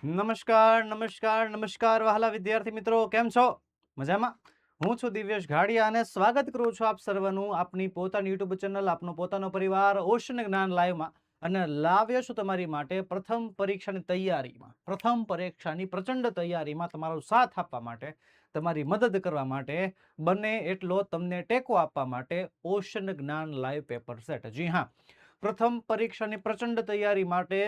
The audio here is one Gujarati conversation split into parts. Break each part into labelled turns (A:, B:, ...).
A: નમસ્કાર નમસ્કાર નમસ્કાર વહાલા વિદ્યાર્થી મિત્રો, કેમ છો? મજામાં? હું છું દિવ્યેશ ઘાડિયા અને સ્વાગત કરું છું આપ સર્વનું આપની પોતાની યુટ્યુબ ચેનલ, આપનો પોતાનો પરિવાર ઓશન જ્ઞાન લાઈવમાં. અને લાવ્યો છું તમારી માટે પ્રથમ પરીક્ષાની તૈયારીમાં, પ્રથમ પરીક્ષાની પ્રચંડ તૈયારીમાં તમારો સાથ આપવા માટે, તમારી મદદ કરવા માટે, બને એટલો તમને ટેકો આપવા માટે ઓશન જ્ઞાન લાઈવ પેપર સેટ. જી હા, પ્રથમ પરીક્ષાની પ્રચંડ તૈયારી માટે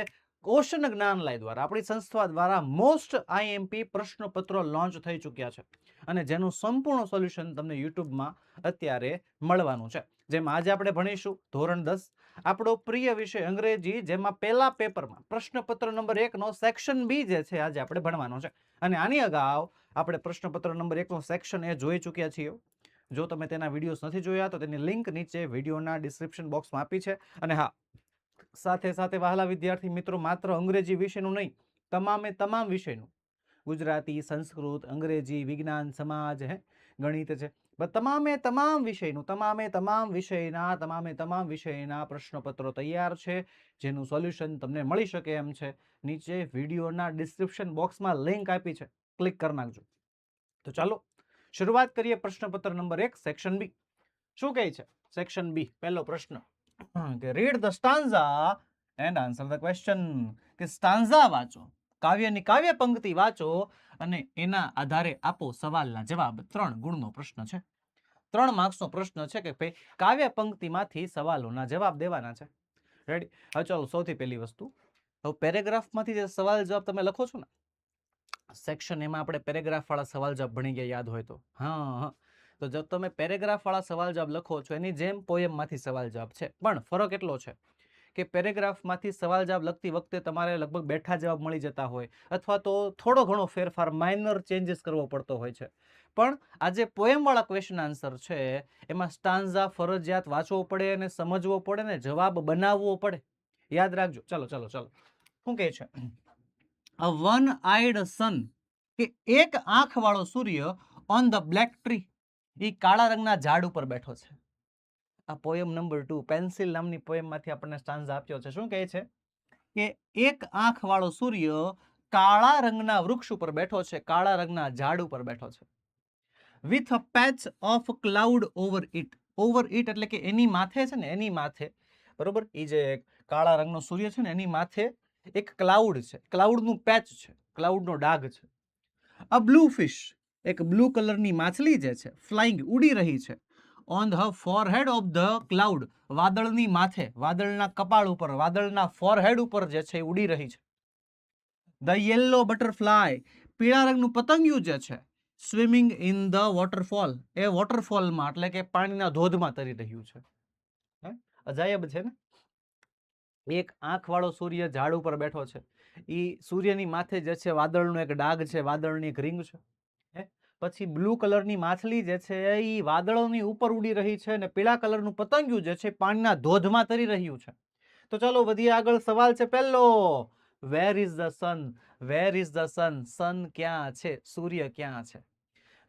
A: ઓશન જ્ઞાન લાઈવ દ્વારા, આપણી સંસ્થા દ્વારા મોસ્ટ આઈએમપી પ્રશ્નપત્રો લોન્ચ થઈ ચૂક્યા છે અને જેનું સંપૂર્ણ સોલ્યુશન તમને યુટ્યુબમાં અત્યારે મળવાનું છે. જેમ આજે આપણે ભણીશું ધોરણ 10, આપણો પ્રિય વિષય અંગ્રેજી, જેમાં પહેલા પેપરમાં પ્રશ્નપત્ર નંબર 1 નો સેક્શન બી જે છે આજે આપણે ભણવાનો છે. અને આની અગાઉ આપણે પ્રશ્નપત્ર નંબર 1 નો સેક્શન એ જોઈ ચૂક્યા છીએ. જો તમે તેના વિડીયોઝ નથી જોયા તો તેની લિંક નીચે વિડીયોના ડિસ્ક્રિપ્શન બોક્સમાં આપી છે. અને હા, સાથે સાથે વહાલા વિદ્યાર્થી મિત્રો, માત્ર અંગ્રેજી વિષયનું નહીં, તમામે તમામ વિષયનું, ગુજરાતી, સંસ્કૃત, અંગ્રેજી, વિજ્ઞાન, સમાજ, ગણિત છે, તમામે તમામ વિષયનું, તમામે તમામ વિષયના પ્રશ્નપત્રો તૈયાર છે, જેનું સોલ્યુશન તમને મળી શકે એમ છે. નીચે વિડીયોના ડિસ્ક્રિપ્શન બોક્સમાં લિંક આપી છે, ક્લિક કરી નાખજો. તો ચાલો શરૂઆત કરીએ. પ્રશ્નપત્ર નંબર 1 સેક્શન બી. શું કહે છે સેક્શન બી? પહેલો પ્રશ્ન કે read the stanza and answer the question. કે સ્ટાન્ઝા વાંચો, કાવ્યની કાવ્ય પંક્તિ વાંચો અને એના આધારે આપો સવાલના જવાબ. 3 ગુણનો પ્રશ્ન છે, 3 માર્ક્સનો પ્રશ્ન છે કે ભાઈ કાવ્ય પંક્તિમાંથી સવાલોના જવાબ દેવાના છે. રેડી? હવે ચાલો, સૌથી પહેલી વસ્તુ, હવે પેરેગ્રાફમાંથી જે સવાલ જવાબ તમે લખો છો ને સેક્શન, એમાં આપણે પેરેગ્રાફ વાળા સવાલ જવાબ ભણી ગયા, યાદ હોય તો. હા, તો જો તમે પેરેગ્રાફ વાળા સવાલ જવાબ લખો છો એની જેમ પોયમમાંથી સવાલ જવાબ છે, પણ ફરક એટલો છે કે પેરેગ્રાફમાંથી સવાલ જવાબ લખતી વખતે તમારે લગભગ બેઠા જવાબ મળી જતા હોય, અથવા તો થોડો ઘણો ફેરફાર, માઇનર ચેન્જીસ કરવો પડતો હોય છે. પણ આ જે પોયમ વાળા ક્વેશ્ચન આન્સર છે એમાં સ્ટાન્ઝા ફરજિયાત વાંચવો પડે અને સમજવો પડે ને જવાબ બનાવવો પડે. યાદ રાખજો. ચલો ચલો ચલો, શું કહે છે? A one-eyed sun, કે એક આંખ વાળો સૂર્ય, ઓન ધ બ્લેક ટ્રી, એ કાળા રંગના ઝાડ ઉપર બેઠો છે. આ પોયમ નંબર 2, પેન્સિલ નામની પોયમમાંથી આપણને સ્ટાન્ઝા આપ્યો છે. શું કહે છે કે એક આંખ વાળો સૂર્ય કાળા રંગના વૃક્ષ ઉપર બેઠો છે, કાળા રંગના ઝાડ ઉપર બેઠો છે. With a patch of cloud over it. Over it એટલે કે એની માથે છે ને, એની માથે, બરોબર, એ જે કાળા રંગનો સૂર્ય છે ને એની માથે એક ક્લાઉડ છે, ક્લાઉડનું પેચ છે, ક્લાઉડનો ડાઘ છે. અ બ્લુ ફિશ, એક બ્લુ કલરની માછલી જે છે, ફ્લાઇંગ, ઉડી રહી છે. On the forehead of the cloud, વાદળની માથે, વાદળના કપાળ ઉપર, વાદળના ફોરહેડ ઉપર જે છે ઉડી રહી છે. ધ યેલો બટરફ્લાય, પીળા રંગનું પતંગિયું જે છે, સ્વિમિંગ ઇન ધ વોટરફોલ, એ વોટરફોલમાં એટલે કે પાણીના ધોધમાં તરી રહ્યું છે. અજાયબ છે ને? એક આંખ વાળો સૂર્ય ઝાડ ઉપર બેઠો છે, એ સૂર્યની માથે જે છે વાદળનો એક ડાઘ છે, વાદળની એક રીંગ છે. પછી બ્લુ કલરની માછલી જે છે એ વાદળોની ઉપર ઉડી રહી છે, અને પીળા કલરનું પતંગિયું જે છે પાણીના ધોધમાં તરી રહ્યું છે. તો ચાલો વધીએ આગળ. સવાલ છે પહેલો, where is the sun? Where is the sun? Sun ક્યાં છે? સૂર્ય ક્યાં છે?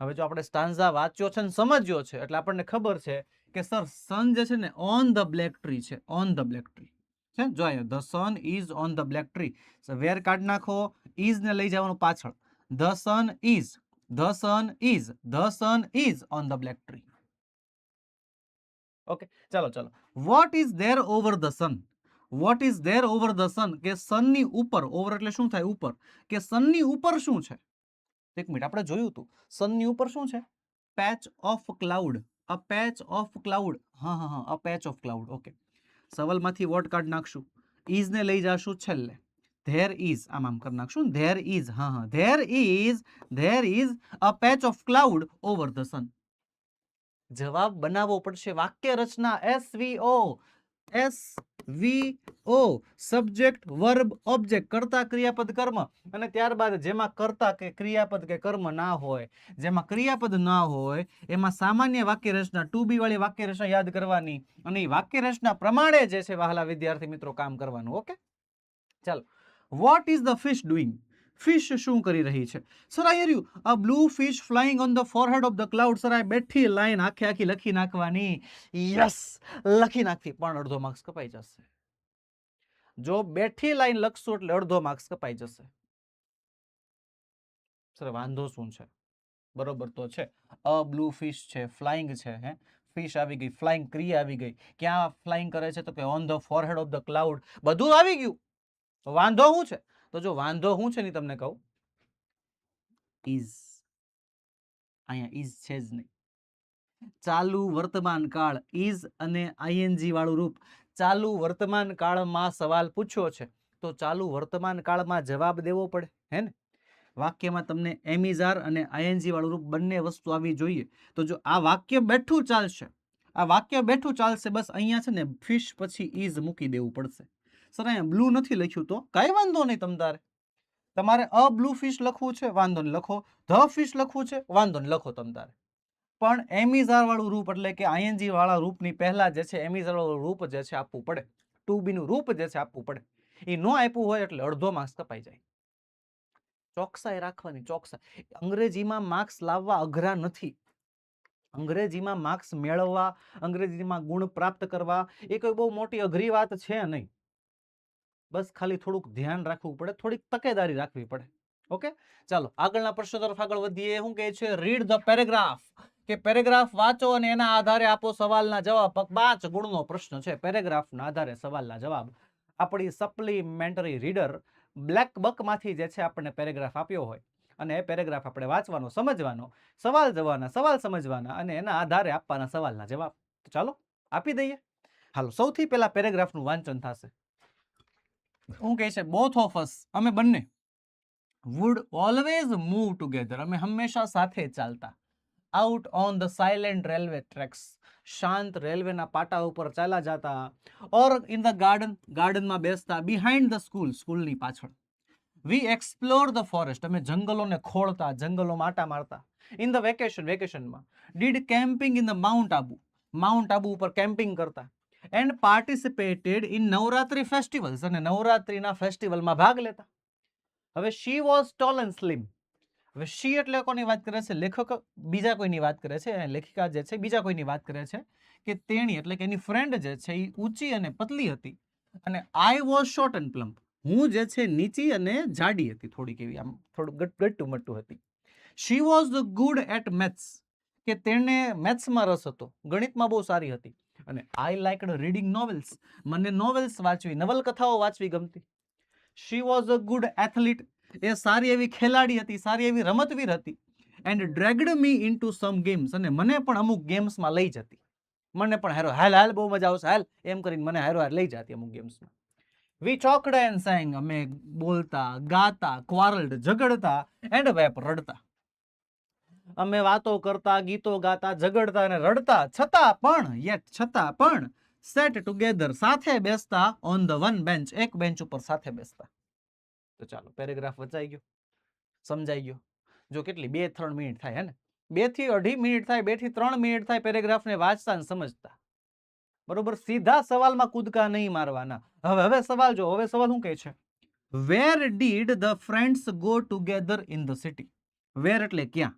A: હવે જો આપણે સ્ટાન્ઝા વાંચ્યો છે ને સમજ્યો છે એટલે આપણને ખબર છે કે સર સન જે છે ને ઓન ધ બ્લેક ટ્રી છે, ઓન ધ બ્લેક ટ્રી છે. જો અહીંયા the sun is on the black tree, where કાઢ નાખો, ઇઝ ને લઈ જવાનું પાછળ. The sun is, the sun is, the sun is on the black tree. Okay, ચાલો ચાલો. What is there over the sun? What is there over the sun? કે સનની ઉપર, ઓવર એટલે શું થાય? ઉપર. કે સનની ઉપર શું છે? એક મિનિટ, આપણે જોયું હતું સનની ઉપર શું છે? Patch of cloud, a patch of cloud. હા હા હા, a patch of cloud. Okay, સવાલમાંથી વોટ કાઢ નાખશું, ઇઝ ને લઈ જાશું છેલ્લે. ધેર ઇઝ, આમ કરી નાખશું, ધેર ઇઝ, હા હા, there is a patch of cloud over the સન. જવાબ બનાવવો પડશે. વાક્ય રચના SVO, SVO, subject verb object, કર્તા ક્રિયાપદ કર્મ. અને ત્યારબાદ જેમાં કર્તા કે ક્રિયાપદ કે કર્મ ના હોય, જેમાં ક્રિયાપદ ના હોય એમાં સામાન્ય વાક્ય રચના, ટુ બી વાળી વાક્ય રચના યાદ કરવાની અને એ વાક્ય રચના પ્રમાણે જે છે વહાલા વિદ્યાર્થી મિત્રો કામ કરવાનું. ઓકે, ચાલો. What is the fish doing? Fish શું કરી રહી છે? Sir I hair you, a blue fish flying on the forehead of the cloud. Sir આ બેઠી લાઈન આખે આખી લખી નાખવાની. યસ, લખી નાખવી, પણ અડધો માર્ક્સ કપાઈ જશે. જો બેઠી લાઈન લખશું એટલે અડધો માર્ક્સ કપાઈ જશે. સર વાંધો શું છે? બરોબર તો છે. અ બ્લુ ફિશ છે, ફ્લાઇંગ છે, હે ફિશ આવી ગઈ, ફ્લાઇંગ ક્રિયા આવી ગઈ. ક્યાં ફ્લાઇંગ કરે છે? તો કે on the forehead of the cloud. બધું આવી ગયું. વાંધો શું છે? તો જો વાંધો શું છે ને તમને કહું, ઇઝ. અહીંયા ઇઝ છે જ નહીં. ચાલુ વર્તમાન કાળ, ઇઝ અને આઈએનજી વાળું રૂપ. ચાલુ વર્તમાન કાળમાં સવાલ પૂછ્યો છે તો ચાલુ વર્તમાન કાળમાં જવાબ દેવો પડે, હે ને? વાક્યમાં તમને એમિઝાર અને આઈએનજી વાળું રૂપ બંને વસ્તુ આવી જોઈએ. તો જો આ વાક્ય બેઠું ચાલશે, આ વાક્ય બેઠું ચાલશે, બસ અહીંયા છે ને ફિશ પછી ઇઝ મૂકી દેવું પડશે. સર અહીંયા બ્લુ નથી લખ્યું તો કાંઈ વાંધો નહીં. તમારે અ બ્લુ ફિશ લખવું છે, વાંધો નહીં લખો. ધ ફિશ લખવું છે, વાંધો નહીં લખો તમારે. પણ એમિઝાર વાળું રૂપ એટલે કે આઈએનજી વાળા રૂપની પહેલા જે છે એમિઝાર વાળું રૂપ જે છે આપવું પડે. ટુ બી નું રૂપ જે છે આપવું પડે. એ નો આપ્યું હોય એટલે અડધો માર્ક્સ કપાઈ જાય. ચોકસાઈ રાખવાની, ચોકસાઈ. અંગ્રેજીમાં માર્ક્સ લાવવા અઘરા નથી. અંગ્રેજીમાં માર્ક્સ મેળવવા, અંગ્રેજીમાં ગુણ પ્રાપ્ત કરવા એ કોઈ બહુ મોટી અઘરી વાત છે નહીં. બસ ખાલી થોડુંક ધ્યાન રાખવું પડે, થોડીક તકેદારી રાખવી પડે. ઓકે, ચાલો આગળના પ્રશ્ન તરફ આગળ વધીએ. શું કહે છે? Read the paragraph. કે પેરેગ્રાફ વાંચો અને એના આધારે આપો સવાલના જવાબ. 5 ગુણનો પ્રશ્ન છે. પેરેગ્રાફના આધારે સવાલના જવાબ. આપણી સપ્લિમેન્ટરી રીડર બ્લેક બકમાંથી જે છે આપણને પેરેગ્રાફ આપ્યો હોય અને એ પેરેગ્રાફ આપણે વાંચવાનો, સમજવાનો, સવાલ જવાના, સવાલ સમજવાના અને એના આધારે આપવાના સવાલના જવાબ. તો ચાલો આપી દઈએ. હાલો, સૌથી પહેલા પેરેગ્રાફનું વાંચન થશે. શું કહે છે? બોથ ઓફ અસ, અમે બંને, વુડ ઓલવેઝ મૂવ ટુગેધર, અમે હંમેશા સાથે ચાલતા. Out on the silent railway tracks, શાંત રેલવેના પાટા ઉપર ચાલ્યા જતા. ઓર ઇન ધ ગાર્ડન, ગાર્ડનમાં બેસતા. બિહાઇન્ડ ધ સ્કૂલ, સ્કૂલની પાછળ. વી એક્સપ્લોર ધ ફોરેસ્ટ, અમે જંગલોને ખોળતા, જંગલોમાં આટા મારતા. ઇન ધ વેકેશન, વેકેશનમાં. Did camping in the Mount Abu, Mount Abu ઉપર કેમ્પિંગ કરતા. And participated in Navratri festivals, અને નવરાત્રીના ફેસ્ટિવલમાં ભાગ લેતા. હવે she was tall and slim. હવે શી એટલે કોની વાત કરે છે? લેખક બીજા કોઈની વાત કરે છે. લેખિકા જે છે બીજા કોઈની વાત કરે છે કે તેણી એટલે કે એની ફ્રેન્ડ જે છે એ ઊંચી અને પતલી હતી. અને આઈ વોઝ શોર્ટ એન્ડ પ્લમ્પ, હું જે છે નીચી અને જાડી હતી, થોડીક એવી આમ થોડું ગટ્ટું મટ્ટું હતી. She was good at maths, કે તેને મેથ્સમાં રસ હતો, ગણિતમાં બહુ સારી હતી. અને આઈ લાઇકડ રીડિંગ નોવેલ્સ, મને નોવેલ્સ વાંચવી, નવલકથાઓ વાંચવી ગમતી. She was a good athlete, એ સારી એવી ખેલાડી હતી, સારી એવી રમતવીર હતી. And dragged me into some games, અને મને પણ અમુક ગેમ્સમાં લઈ જતી. મને પણ હારો હાલ હાલ બહુ મજા આવશે હાલ એમ કરીને મને હારો હાર લઈ જતી અમુક ગેમ્સમાં. વી ચોકડ એન્ડ sang, અમે બોલતા, ગાતા, ક્વારલ્ડ, ઝઘડતા, એન્ડ વેપ, રડતા. અમે વાતો કરતા, ગીતો ગાતા, ઝઘડતા અને રડતા, છતાં પણ સેટ ટુગેધર, સાથે બેસતા. ઓન ધ વન બેન્ચ, એક બેન્ચ ઉપર સાથે બેસતા. તો ચાલો પેરેગ્રાફ વચાઈ ગયો, સમજાઈ ગયો. જો કેટલી 2-3 મિનિટ થાય, હે ને? 2 થી 2.5 મિનિટ થાય, 2 થી 3 મિનિટ થાય પેરેગ્રાફને વાંચતા અને સમજતા. બરોબર, સીધા સવાલમાં કૂદકા નહીં મારવાના. હવે સવાલ જો, હવે સવાલ શું કહે છે? Where did the friends go together in the city. Where એટલે ક્યાં,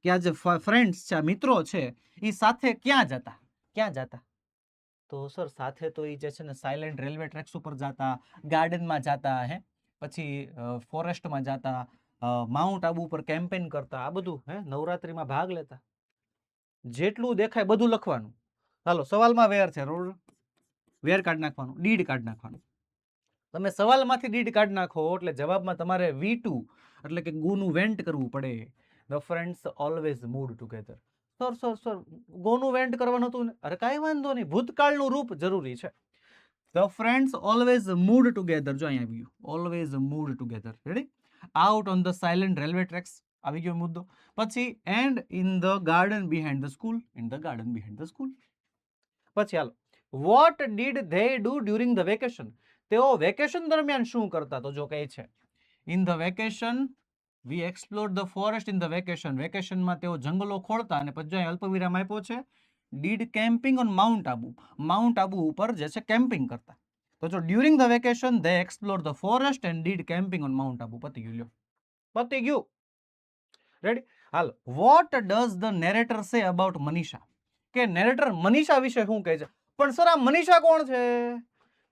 A: કે આ જે ફ્રેન્ડ્સ છે, મિત્રો છે, એ સાથે ક્યાં જતા? ક્યાં જતા? તો સર સાથે તો એ જે છે ને સાયલેન્ટ રેલવે ટ્રેક્સ ઉપર જતા, ગાર્ડનમાં જતા, હે પછી ફોરેસ્ટમાં જતા, માઉન્ટ આબુ ઉપર કેમ્પેન કરતા, આ બધું હે નવરાત્રીમાં ભાગ લેતા. જેટલું દેખાય બધું લખવાનું. ચાલો સવાલમાં વેર છે, વેર કાઢી નાખવાનું, ડીડ કાઢી નાખવાનું. તમે સવાલમાંથી ડીડ કાઢી નાખો એટલે જવાબમાં તમારે V2 એટલે કે ગુનું વેન્ટ કરવું પડે. The friends always moved together. Sir ગોનું વેન્ટ કરવાનું હતું ને? અરે કાંઈ વાંધો નહીં, ભૂતકાળનું રૂપ જરૂરી છે. The friends always moved together, જો અહીંયા આવી ગયું, always moved together. Ready? Out on the silent railway tracks, આવી ગયો મુદ્દો. પછી and in the garden behind the school, in the garden behind the school. પછી હાલો, what did they do during the vacation, તેઓ વેકેશન દરમિયાન શું કરતા? તો જો કહે છે in the vacation we explore the forest in the vacation, વેકેશનમાં તેઓ જંગલો ખોળતા. અને પછી અલ્પવિરામ આપ્યો છે did camping on mount Abu, Mount Abu ઉપર જે છે કેમ્પિંગ કરતા. તો જો during the vacation they explore the forest and did camping on mount Abu. પતી ગયું, પતી ગયું. રેડી? હાલ, what does the narrator say about Manisha, કે નેરેટર મનીષા વિશે શું કહે છે? પણ સર આ મનીષા કોણ છે?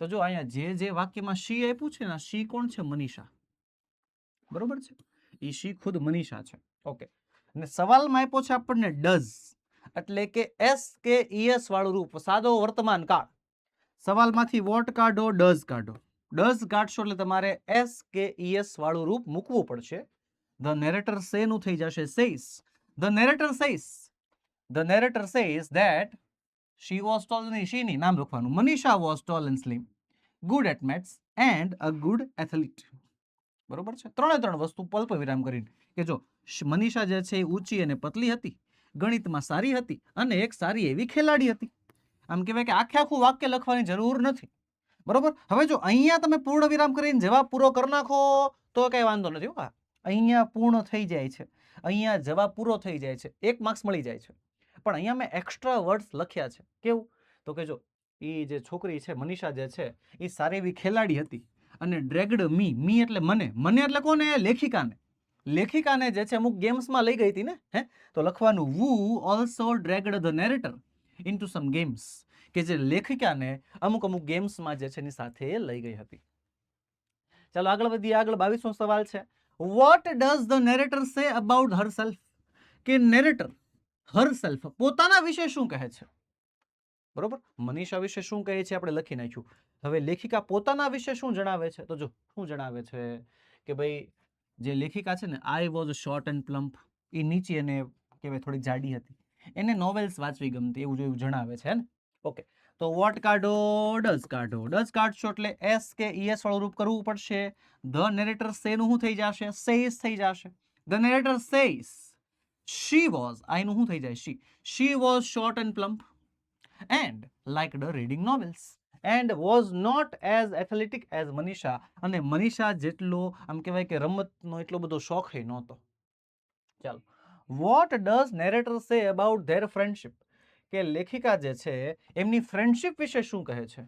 A: તો જો અહીંયા જે વાક્યમાં શી આપ્યું છે ને, શી કોણ છે? મનીષા. બરોબર છે, ઈ શી ખુદ મનીષા છે. ઓકે, અને સવાલમાં આપ્યો છે આપણને ડઝ, એટલે કે એસ કે ઈએસ વાળું રૂપ, સાદો વર્તમાન કાળ. સવાલમાંથી વોટ કાઢો, ડઝ કાઢો. ડઝ કાઢશો એટલે તમારે એસ કે ઈએસ વાળું રૂપ મૂકવું પડશે. ધ નેરેટર સે નું થઈ જશે says. The narrator says, the narrator says that she was tall, નહીં she નહીં, નામ લખવાનું. Manisha was tall and slim, good at maths and a good athlete. બરોબર છે. ત્રણે ત્રણ વસ્તુ અલ્પ વિરામ કરીને કે જો મનીષા જે છે એ ઊંચી અને પતલી હતી, ગણિતમાં સારી હતી અને એક સારી એવી ખેલાડી હતી. આમ કહેવાય કે આખે આખું વાક્ય લખવાની જરૂર નથી. બરોબર. હવે જો અહીંયા તમે પૂર્ણ વિરામ કરીને જવાબ પૂરો કરી નાખો તો કઈ વાંધો નથી. અહીંયા પૂર્ણ થઈ જાય છે, અહીંયા જવાબ પૂરો થઈ જાય છે, 1 માર્ક્સ મળી જાય છે. પણ અહીંયા મેં એક્સ્ટ્રા વર્ડ્સ લખ્યા છે. કેવું? તો કે જો એ જે છોકરી છે મનીષા જે છે એ સારી એવી ખેલાડી હતી અને ડ્રેગ્ડ મી એટલે મને એટલે કોને? લેખિકાને જે છે અમુક ગેમ્સમાં લઈ ગઈ હતી ને. તો લખવાનું who also dragged the narrator into some games, કે જે લેખિકાને અમુક ગેમ્સમાં જે છે એની સાથે લઈ ગઈ હતી. ચાલો આગળ વધીએ. આગળ 22મો સવાલ છે. What does the narrator say about herself? કે નેરેટર હરસેલ્ફ પોતાના વિશે શું કહે છે? બરોબર. મનીષા વિશે શું કહે છે આપણે લખી નાખ્યું. હવે લેખિકા પોતાના વિશે શું જણાવે છે? તો જો શું જણાવે છે કે ભાઈ જે લેખિકા છે ને, I was short and plump, એ નીચે એને કહેવાય થોડી જાડી હતી, એને નોવેલ્સ વાંચવી ગમતી, એવું જેવું જણાવે છે ને. ઓકે, તો વોટ કાઢો, ડઝ કાઢો. ડઝ કાઢશો એટલે એસ કે ઈએસ વાળું રૂપ કરવું પડશે. ધ નેરેટર સે નું શું થઈ જશે? સેઝ થઈ જશે. The narrator says she was, I નું શું થઈ જાય? she was short and plump and liked reading novels and was not as athletic as Manisha. અને મનીષા જેટલો આમ કહેવાય કે રમતનો એટલો બધો શોખ નહોતો. ચાલો, what does narrator say about their friendship? કે લેખિકા જે છે એમની ફ્રેન્ડશિપ વિશે શું કહે છે?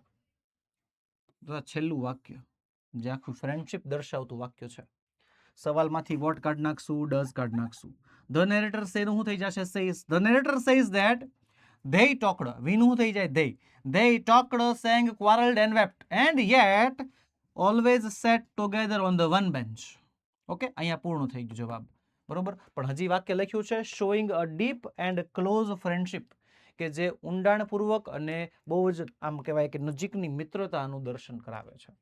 A: છેલ્લું વાક્ય જે આખું ફ્રેન્ડશિપ દર્શાવતું વાક્ય છે. સવાલમાંથી વોટ કાઢ નાખશું, ડઝ કાઢ નાખશું. ધ નેરેટર સે નું શું થઈ જશે? Says. The narrator says that they talked, વી નું શું થઈ જાય? they talked, sang, quarreled and wept and yet always sat together on the one bench. Okay, અહીંયા પૂર્ણ થઈ ગયું જવાબ. બરોબર. પણ હજી વાક્ય લખ્યું છે showing a deep and close friendship, કે જે ઊંડાણપૂર્વક અને બહુ જ આમ કહેવાય કે નજીકની મિત્રતાનું દર્શન કરાવે છે.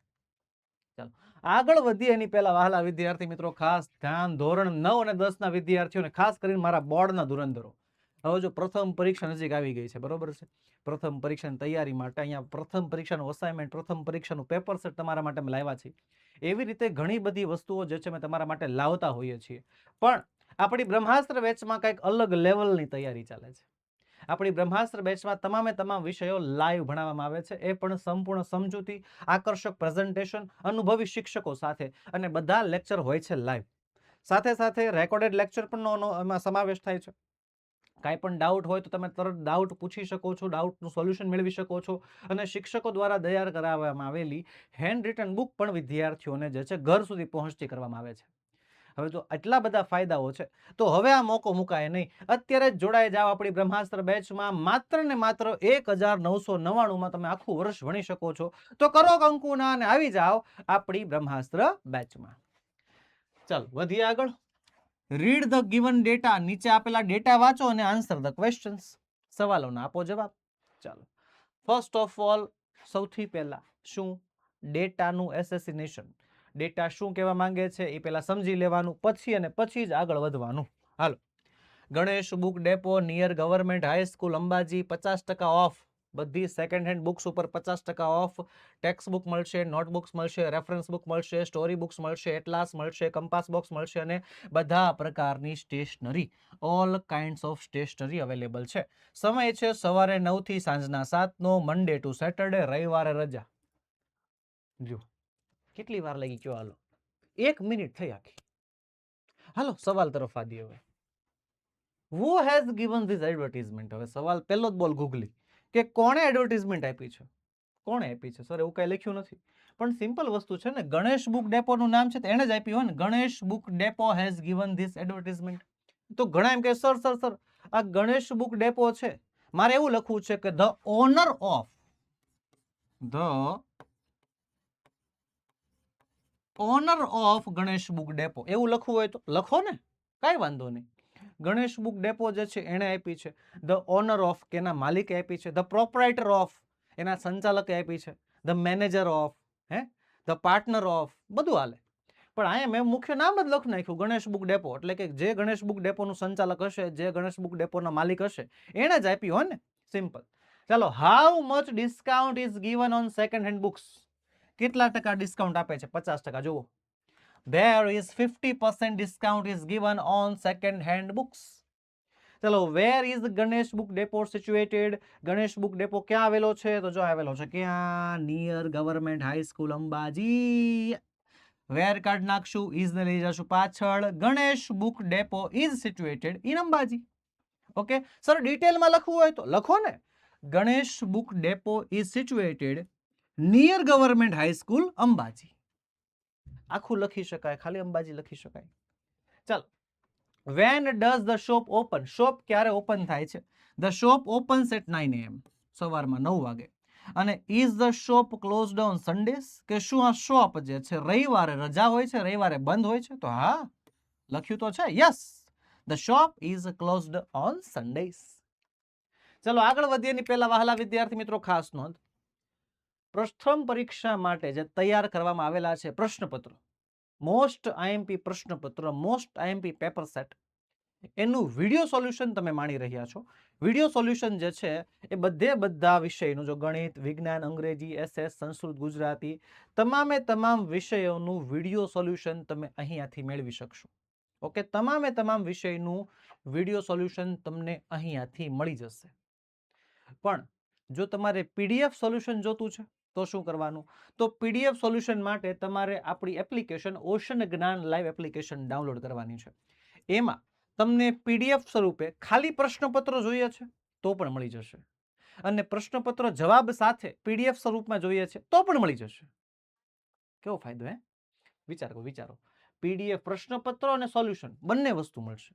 A: ચાલો આગળ વધીએ એની પહેલા વહાલા વિદ્યાર્થી મિત્રો ખાસ ધ્યાન, ધોરણ 9 અને 10 ના વિદ્યાર્થીઓને, ખાસ કરીને મારા બોર્ડના ધુરંધરો. હવે જો પ્રથમ પરીક્ષા નજીક આવી ગઈ છે, બરોબર છે. પ્રથમ પરીક્ષાની તૈયારી માટે અહીંયા પ્રથમ પરીક્ષાનું અસાઇનમેન્ટ, પ્રથમ પરીક્ષાનું પેપર સેટ તમારા માટે અમે લાવ્યા છીએ. એવી રીતે ઘણી બધી વસ્તુઓ જે છે અમે તમારા માટે લાવતા હોઈએ છીએ. પણ આપણી બ્રહ્માસ્ત્ર બેચમાં કંઈક અલગ લેવલની તૈયારી ચાલે છે. આપણી બ્રહ્માસ્ત્ર બેચમાં તમામ વિષયો લાઈવ ભણાવવામાં આવે છે, એ પણ સંપૂર્ણ સમજૂતી, આકર્ષક પ્રેઝન્ટેશન, અનુભવી શિક્ષકો સાથે, અને બધા લેક્ચર હોય છે લાઈવ. સાથે સાથે રેકોર્ડેડ લેક્ચર પણ એમાં સમાવેશ થાય છે. કાંઈ પણ ડાઉટ હોય તો તમે તરત ડાઉટ પૂછી શકો છો, ડાઉટનું સોલ્યુશન મેળવી શકો છો. અને શિક્ષકો દ્વારા તૈયાર કરાવવામાં આવેલી હેન્ડ રિટન બુક પણ વિદ્યાર્થીઓને જે છે ઘર સુધી પહોંચતી કરવામાં આવે છે. હવે જો આટલા બધા ફાયદાઓ છે તો હવે આ મોકો મુકાય નહીં. અત્યારે જ જોડાઈ જાઓ આપણી બ્રહ્માસ્ત્ર બેચમાં. માત્ર ને માત્ર 1999માં તમે આખું વર્ષ ભણી શકો છો. તો કરો કંકુના અને આવી જાઓ આપણી બ્રહ્માસ્ત્ર બેચમાં. ચાલો વધીએ આગળ. રીડ ધ ગિવન ડેટા, નીચે આપેલા ડેટા વાંચો અને આન્સર ધ ક્વેશ્ચન્સ, સવાલોના આપો જવાબ. ચાલો, ફર્સ્ટ ઓફ ઓલ સૌથી પહેલા શું? ડેટાનું એસેસિનેશન. ડેટા શું કહેવા માંગે છે એ પહેલા સમજી લેવાનું, પછી જ આગળ વધવાનું. હાલો. Ganesh book depot near government high school Ambaji 50% off. બધી સેકન્ડ હેન્ડ બુક્સ ઉપર 50% ઓફ. ટેક્સ્ટ બુક મળશે, નોટબુક્સ મળશે, રેફરન્સ બુક મળશે, સ્ટોરી બુક્સ મળશે, એટલાસ મળશે, કંપાસ બોક્સ મળશે અને બધા પ્રકારની stationery, all kinds of stationery available છે. સમય છે સવારે 9 થી સાંજના 7 નો, મંડે ટુ સેટરડે, રવિવારે રજા. જો કેટલી વાર લાગી કયો? હાલો 1 મિનિટ થઈ આખી. હાલો સવાલ તરફ આવીએ હવે. Who has given this advertisement? હવે સવાલ પહેલો જ બોલ ગૂગલી કે કોણે એડવર્ટાઇઝમેન્ટ આપી છે? કોણે આપી છે? સર એવું કઈ લખ્યું નથી, પણ સિમ્પલ વસ્તુ છે ને, ગણેશ બુક ડેપો નું નામ છે તો એને જ આપી હોય ને. Ganesh book depot has given this advertisement. તો ઘણા એમ કે સર આ ગણેશ બુક ડેપો છે, મારે એવું લખવું છે કે the owner of honour of Ganesh book depot એવું લખવું હોય તો લખો ને, કાંઈ વાંધો નહીં. ગણેશ બુક ડેપો જે છે એણે આપી છે. ધ ઓનર ઓફ કે એના માલિકે આપી છે. ધ પ્રોપરાઇટર ઓફ એના સંચાલકે આપી છે. The manager of, the partner of, બધું હાલે. પણ અહીંયા મેં મુખ્ય નામ જ લખી નાખ્યું ગણેશ બુક ડેપો, એટલે કે જે ગણેશ બુક ડેપોનું સંચાલક હશે, જે ગણેશ બુક ડેપોના માલિક હશે, એણે જ આપી હોય ને. સિમ્પલ. ચાલો, how much discount is given on second hand books? કેટલા ટકા ડિસ્કાઉન્ટ આપે છે? 50%. જુઓ, there is 50% discount is given on second hand books. ચલો, where is Ganesh book depot situated? Ganesh book depot ક્યાં આવેલો છે? તો જો આવેલો છે ક્યાં? Near government high school Ambaji. Where કાર્ડ નાખશું, ઇઝ ને લઈ જશું પાછળ. Ganesh book depot is situated in Ambaji. Okay sir, ડિટેલમાં લખવું હોય તો લખો ને, Ganesh book depot is situated near government high school Ambaji. આખું લખી શકાય, ખાલી અંબાજી લખી શકાય. ચાલો, when does the shop open? Shop ક્યારે ઓપન થાય છે? The shop opens at 9 AM, સવારમાં 9 વાગે. અને is the shop closed on Sundays? કે શું આ શોપ જે છે રવિવારે રજા હોય છે, રવિવારે બંધ હોય છે? તો હા, લખ્યું તો છે. Yes, the shop is closed on Sundays. ચલો, આગળ વધીએ એની પહેલા વહાલા વિદ્યાર્થી મિત્રો ખાસ નોંધ, પ્રથમ પરીક્ષા માટે જે તૈયાર કરવામાં આવેલા છે પ્રશ્નપત્ર, મોસ્ટ આઈએમપી પ્રશ્નપત્ર, મોસ્ટ આઈએમપી પેપર સેટ, એનું વિડીયો સોલ્યુશન તમે માણી રહ્યા છો. વિડીયો સોલ્યુશન જે છે એ બધા વિષયનું, જો ગણિત, વિજ્ઞાન, અંગ્રેજી, એસએસ, સંસ્કૃત, ગુજરાતી, તમામ વિષયોનું વિડીયો સોલ્યુશન તમે અહીંયાથી મેળવી શકશો. ઓકે, તમામ વિષયનું વિડીયો સોલ્યુશન તમને અહીંયાથી મળી જશે. પણ જો તમારે પીડીએફ સોલ્યુશન જોતું છે તો શું કરવાનું? તો પીડીએફ સોલ્યુશન માટે તમારે આપણી એપ્લિકેશન ઓશન જ્ઞાન લાઈવ એપ્લિકેશન ડાઉનલોડ કરવાની છે. એમાં તમને પીડીએફ સ્વરૂપે ખાલી પ્રશ્નપત્રો જોઈએ છે તો પણ મળી જશે, અને પ્રશ્નપત્ર જવાબ સાથે પીડીએફ સ્વરૂપમાં જોઈએ છે તો પણ મળી જશે. કેવો ફાયદો? વિચારો. પીડીએફ પ્રશ્નપત્રો અને સોલ્યુશન બંને વસ્તુ મળશે.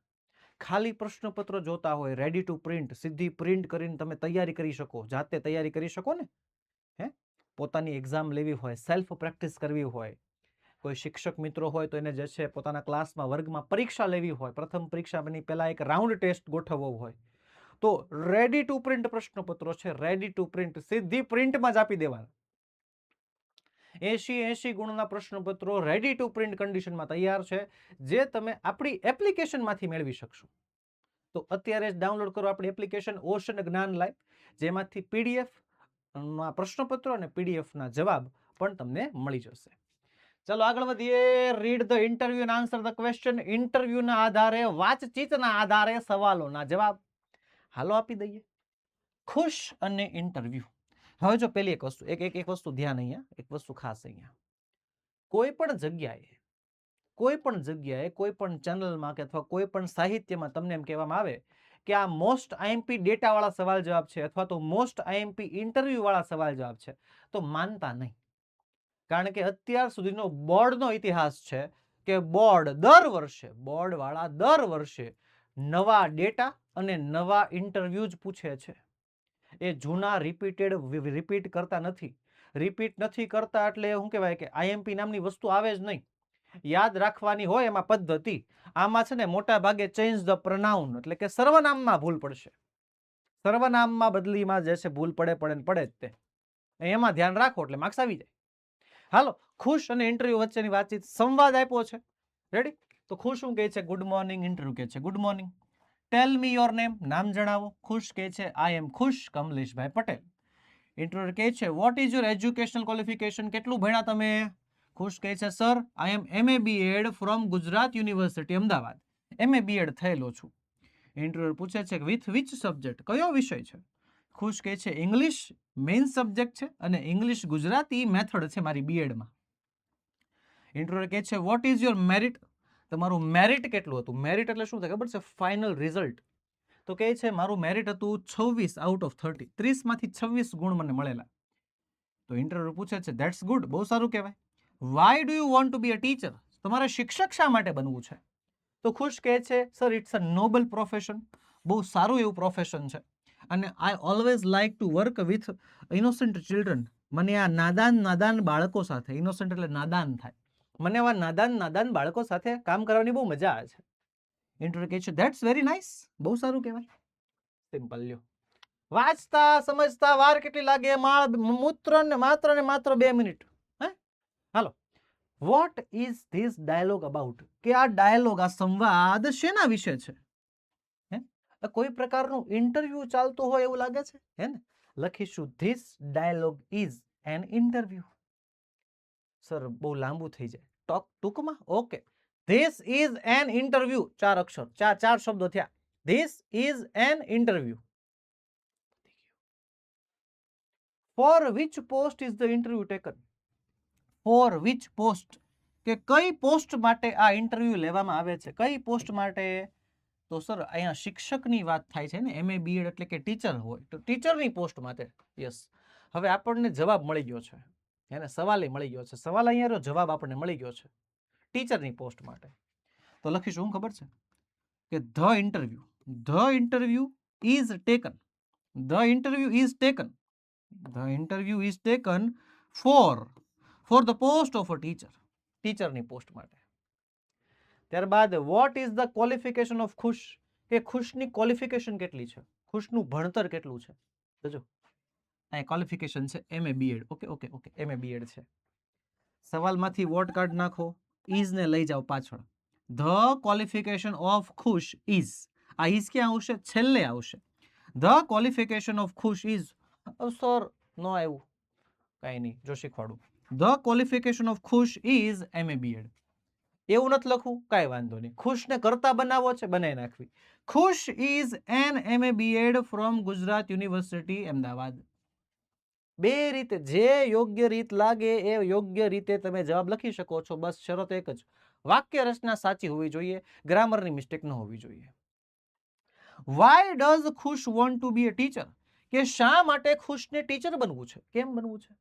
A: ખાલી પ્રશ્નપત્ર જોતા હોય, રેડી ટુ પ્રિન્ટ, સીધી પ્રિન્ટ કરીને તમે તૈયારી કરી શકો, જાતે તૈયારી કરી શકો ને. પોતાની એક્ઝામ લેવી હોય, સેલ્ફ પ્રેક્ટિસ કરવી હોય, કોઈ શિક્ષક મિત્રો હોય તો એને જે છે પોતાના ક્લાસમાં, વર્ગમાં પરીક્ષા લેવી હોય, પ્રથમ પરીક્ષાની પહેલા એક રાઉન્ડ ટેસ્ટ ગોઠવવો હોય, તો રેડી ટુ પ્રિન્ટ પ્રશ્નપત્રો છે. રેડી ટુ પ્રિન્ટ, સીધી પ્રિન્ટમાં જ આપી દેવાના. 80 ગુણના પ્રશ્નપત્રો રેડી ટુ પ્રિન્ટ કન્ડિશનમાં તૈયાર છે, જે તમે આપણી એપ્લિકેશનમાંથી મેળવી શકશો. તો અત્યારે જ ડાઉનલોડ કરો આપણી એપ્લિકેશન ઓશન જ્ઞાન લાઈવ, જેમાંથી પીડીએફ ના પ્રશ્નપત્રો અને પીડીએફ ના જવાબ પણ તમને મળી જશે. ચલો, આગળ વધીએ. Read the interview and answer the question. ઇન્ટરવ્યુના આધારે, વાતચીતના આધારે સવાલોના જવાબ હાલો આપી દઈએ. ખુશ અને ઇન્ટરવ્યુ. હવે જો પેલી એક વસ્તુ, એક વસ્તુ ધ્યાન, અહીંયા એક વસ્તુ ખાસ, અહીંયા કોઈ પણ જગ્યાએ કોઈ પણ ચેનલમાં કે અથવા કોઈ પણ સાહિત્યમાં તમને એમ કહેવામાં આવે કે આ મોસ્ટ આઈએમપી ડેટા વાળા સવાલ જવાબ છે અથવા તો મોસ્ટ આઈએમપી ઇન્ટરવ્યુ વાળા સવાલ જવાબ છે, તો માનતા નહીં. કારણ કે અત્યાર સુધીનો બોર્ડનો ઇતિહાસ છે કે બોર્ડ વાળા દર વર્ષે નવા ડેટા અને નવા ઇન્ટરવ્યુ જ પૂછે છે. એ જૂના રિપીટ કરતા નથી. રિપીટ નથી કરતા એટલે શું કહેવાય કે આઈએમપી નામની વસ્તુ આવે જ નહીં. યાદ રાખવાની હોય એમાં પદ્ધતિ. આમાં છે ને મોટા ભાગે ચેન્જ ધ પ્રનાઉન, એટલે કે સર્વનામમાં ભૂલ પડશે. સર્વનામમાં બદલીમાં જે છે ભૂલ પડે જ તે. એમાં ધ્યાન રાખો એટલે માર્ક્સ આવી જાય. હાલો, ખુશ અને ઇન્ટરવ્યુ વચ્ચેની વાતચીત, સંવાદ આપ્યો છે. રેડી? તો ખુશ શું કહે છે? Good morning. ઇન્ટરવ્યુ કહે છે good morning. Tell me your name. નામ જણાવો. ખુશ કહે છે આઈ એમ ખુશ કમલેશભાઈ પટેલ. ઇન્ટરવ્યુ કહે છે what is your educational qualification? કેટલું ભણ્યા તમે? ખુશ કહે છે sir I am MA BEd from Gujarat University Ahmedabad. MA BEd થયેલો છું. ઇન્ટરવ્યુ પૂછે છે વિથ વિચ સબ્જેક્ટ? કયો વિષય છે? ખુશ કહે છે ઇંગ્લિશ મેઇન સબ્જેક્ટ છે અને ઇંગ્લિશ ગુજરાતી મેથડ છે મારી બીએડમાં. ઇન્ટરવ્યુ કહે છે વોટ ઇઝ યોર મેરિટ? તમારું મેરિટ કેટલું હતું? મેરિટ એટલે શું થાય ખબર છે? Final result. તો કહે છે મારું મેરિટ હતું 26 આઉટ ઓફ 30. 30 માંથી 26 ગુણ મને મળેલા. તો ઇન્ટરવ્યુ પૂછે છે ધેટ્સ ગુડ, બહુ સારું કહેવાય. Why do you want to be a teacher? તમારે શિક્ષક શા માટે બનવું છે? તો ખુશ કહે છે sir it's a noble profession, બહુ સારું એવું પ્રોફેશન છે, અને I always like to work with innocent children. મને આ નાદાન બાળકો સાથે, ઇનોસન્ટ એટલે નાદાન થાય, મને આવા નાદાન નાદાન બાળકો સાથે કામ કરવાની બહુ મજા આવે છે. ઇન્ટરવ્યુ કહે છે ધેટ્સ વેરી નાઇસ, બહુ સારું કહેવાય. સિમ્પલ લ્યો. વાંચતા સમજતા વાર કેટલી લાગે? મૂત્ર ને માત્ર 2 મિનિટ. હે હાલો. What is this dialogue about? કે આ ડાયલોગ, આ સંવાદ શેના વિશે છે? હે કોઈ પ્રકારનું ઇન્ટરવ્યુ ચાલતું હોય એવું લાગે છે, હે ને? લખીશું this dialogue is an interview. Sir બહુ લાંબુ થઈ જાય, ટૂંકમાં. Okay, this is an interview. 4 અક્ષર, 4 શબ્દો થયા. This is an interview. For which post is the interview taken? For which post, કે કઈ પોસ્ટ માટે આ ઇન્ટરવ્યુ લેવામાં આવે છે? કઈ પોસ્ટ માટે? તો સર અહીંયા શિક્ષકની વાત થાય છે ને, MA BEd એટલે કે ટીચર હોય તો ટીચરની પોસ્ટ માટે. યસ. હવે આપણને જવાબ મળી ગયો છે, એને સવાલ મળી ગયો છે. સવાલ અહીંયા જવાબ આપણને મળી ગયો છે, ટીચરની પોસ્ટ માટે. તો લખીશું હું, ખબર છે કે the interview is taken. The interview is taken. The interview is taken for the post of a teacher. ટીચરની પોસ્ટ માટે. ત્યારબાદ what is the qualification of Khush? કે ખુશની ક્વોલિફિકેશન કેટલી છે? ખુશનું ભણતર કેટલું છે? જોજો અહીં ક્વોલિફિકેશન છે MA BEd. Okay, MA BEd છે. સવાલમાંથી વોટ કાર્ડ નાખો, ઇઝ ને લઈ જાઓ પાછળ. ધ ક્વોલિફિકેશન ઓફ ખુશ ઇઝ. આ ઇઝ ક્યાં આવશે? છેલ્લે આવશે. ધ ક્વોલિફિકેશન ઓફ ખુશ ઇઝ. સર નો આવ્યું, કઈ નહીં, જો શીખવાડું. ધ ક્વોલિફિકેશન ઓફ ખુશ ઇઝ MA BEd. એવું નથી લખવું, કાંઈ વાંધો નહીં. ખુશને કરતા બનાવો છે, બનાવી નાખવી. ખુશ is an MA BEd from Gujarat University Ahmedabad. બે રીતે, જે યોગ્ય રીત લાગે એ યોગ્ય રીતે તમે જવાબ લખી શકો છો. બસ શરત એક જ, વાક્ય રચના સાચી હોવી જોઈએ, ગ્રામરની મિસ્ટેક ન હોવી જોઈએ. Why does Khush want to be a teacher? કે શા માટે ખુશને ટીચર બનવું છે? કેમ બનવું છે?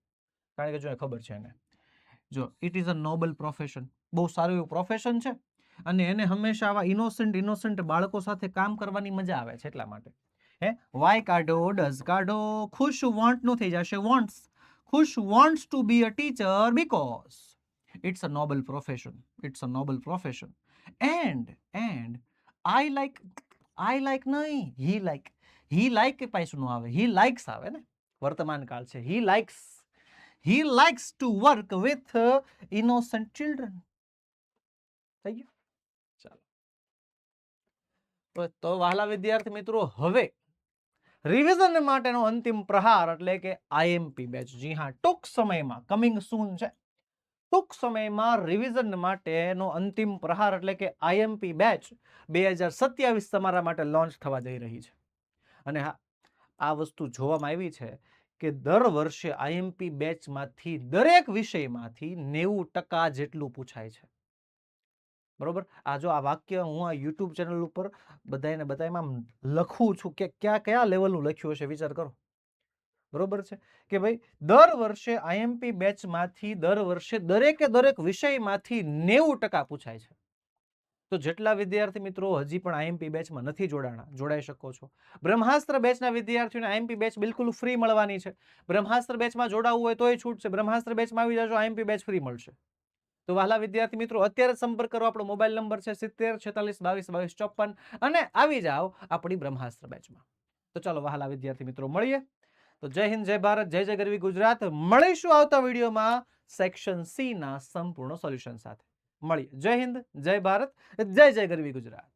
A: કારણ કે જો ખબર છે એને, જો it is a noble profession. બહુ સારું એવું પ્રોફેશન છે અને એને હંમેશા આવા ઇનોસન્ટ બાળકો સાથે કામ કરવાની મજા આવે છે, એટલા માટે. હે વાય કાઢો, ડઝ કાઢો, ખુશ વોન્ટ નું થઈ જશે wants. Khush wants to be a teacher because it's a noble profession. It's a noble profession. And I like નહીં, હી લાઈક પૈસું નો આવે, હી લાઈક્સ આવે ને, વર્તમાન કાળ છે. He likes to work with innocent children. થઈ ગયું? ચાલો. તો વહાલા વિદ્યાર્થી મિત્રો, હવે રિવિઝન માટેનો અંતિમ પ્રહાર એટલે કે IMP બેચ. જી હા, ટૂંક સમયમાં, કમિંગ સૂન છે. ટૂંક સમયમાં રિવિઝન માટેનો અંતિમ પ્રહાર એટલે કે IMP બેચ 2027 તમારા માટે લોન્ચ થવા જઈ રહી છે. અને હા, આ વસ્તુ જોવામાં આવી છે કે દર વર્ષે IMP બેચમાંથી દરેક વિષયમાંથી 90% જેટલું પૂછાય છે. બરોબર? આ જો આ વાક્ય હું આ YouTube ચેનલ ઉપર બધામાં લખું છું કે કયા લેવલનું લખ્યું હશે, વિચાર કરો. બરોબર છે કે ભાઈ દર વર્ષે IMP બેચમાંથી દર વર્ષે દરેક વિષયમાંથી 90% પૂછાય છે. તો જેટલા વિદ્યાર્થી મિત્રો હજી પણ IMP બેચમાં નથી જોડાઈ શકો છો. બ્રહ્માસ્ત્ર બેચના વિદ્યાર્થીઓને IMP બેચ બિલકુલ ફ્રી મળવાની છે. બ્રહ્માસ્ત્ર બેચમાં જોડાવવું હોય તોય છૂટ છે. બ્રહ્માસ્ત્ર બેચમાં આવી જજો, IMP બેચ ફ્રી મળશે. તો વહાલા વિદ્યાર્થી મિત્રો, અત્યારે સંપર્ક કરો. આપણો મોબાઈલ નંબર છે 70 46 22 22 54 અને આવી જાઓ આપણી બ્રહ્માસ્ત્ર બેચમાં. તો ચાલો વહાલા વિદ્યાર્થી મિત્રો, મળીએ. તો જય હિન્દ, જય ભારત, જય જય ગરવી ગુજરાત. મળીશું આવતા વિડીયોમાં સેક્શન C ના સંપૂર્ણ સોલ્યુશન સાથે. મળીએ. જય હિન્દ, જય ભારત, જય જય ગરવી ગુજરાત.